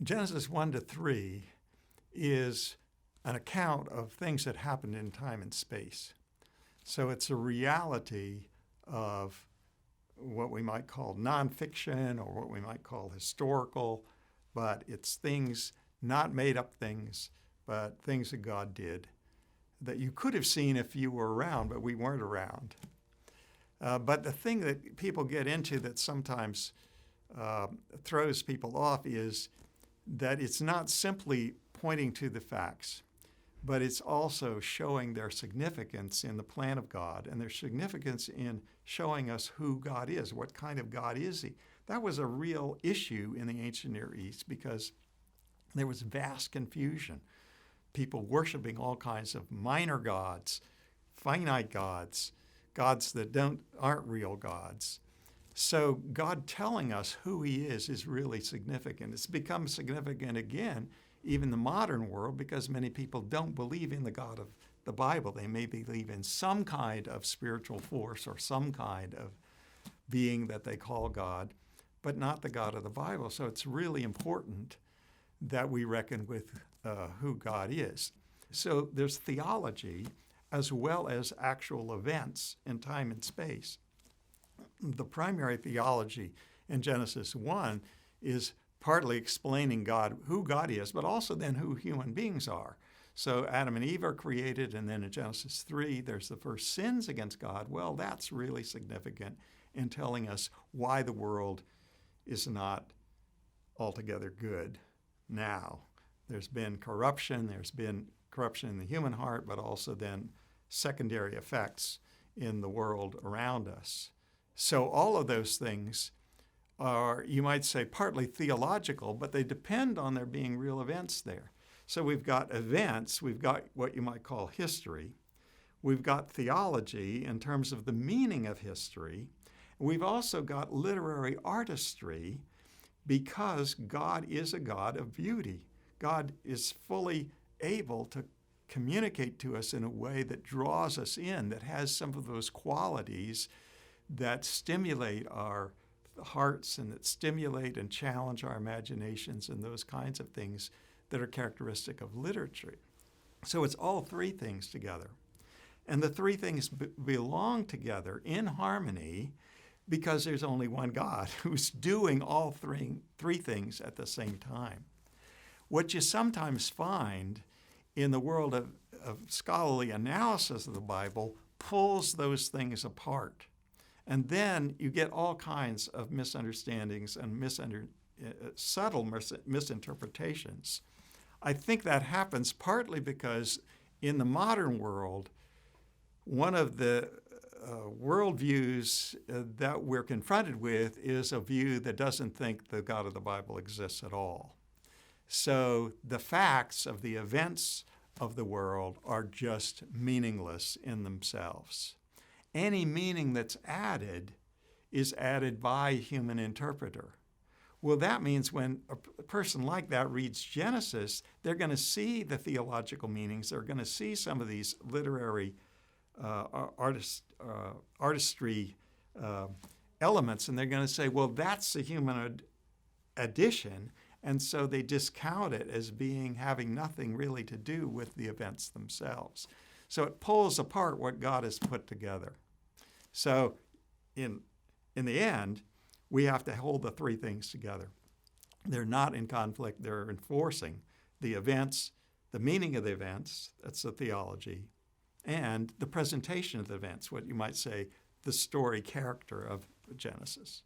Genesis 1 to 3 is an account of things that happened in time and space. So it's a reality of what we might call nonfiction or what we might call historical, but it's things, not made up things, but things that God did that you could have seen if you were around, but we weren't around. But the thing that people get into that sometimes throws people off is that it's not simply pointing to the facts, but it's also showing their significance in the plan of God and their significance in showing us who God is. What kind of God is he? That was a real issue in the ancient Near East because there was vast confusion. People worshiping all kinds of minor gods, finite gods, gods that aren't real gods. So God telling us who he is really significant. It's become significant again, even in the modern world, because many people don't believe in the God of the Bible. They may believe in some kind of spiritual force or some kind of being that they call God, but not the God of the Bible. So it's really important that we reckon with who God is. So there's theology as well as actual events in time and space. The primary theology in Genesis 1 is partly explaining God, who God is, but also then who human beings are. So Adam and Eve are created, and then in Genesis 3, there's the first sins against God. Well, that's really significant in telling us why the world is not altogether good now. There's been corruption in the human heart, but also then secondary effects in the world around us. So all of those things are, you might say, partly theological, but they depend on there being real events there. So we've got events, we've got what you might call history, we've got theology in terms of the meaning of history, we've also got literary artistry because God is a God of beauty. God is fully able to communicate to us in a way that draws us in, that has some of those qualities that stimulate our hearts and that stimulate and challenge our imaginations and those kinds of things that are characteristic of literature. So it's all three things together. And the three things belong together in harmony because there's only one God who's doing all three things at the same time. What you sometimes find in the world of scholarly analysis of the Bible pulls those things apart. And then you get all kinds of misunderstandings and subtle misinterpretations. I think that happens partly because in the modern world, one of the worldviews that we're confronted with is a view that doesn't think the God of the Bible exists at all. So the facts of the events of the world are just meaningless in themselves. Any meaning that's added is added by a human interpreter. Well, that means when a person like that reads Genesis, they're going to see the theological meanings. They're going to see some of these literary artistry elements, and they're going to say, well, that's a human addition, and so they discount it as having nothing really to do with the events themselves. So it pulls apart what God has put together. So in the end, we have to hold the three things together. They're not in conflict. They're enforcing the events, the meaning of the events, that's the theology, and the presentation of the events, what you might say, the story character of Genesis.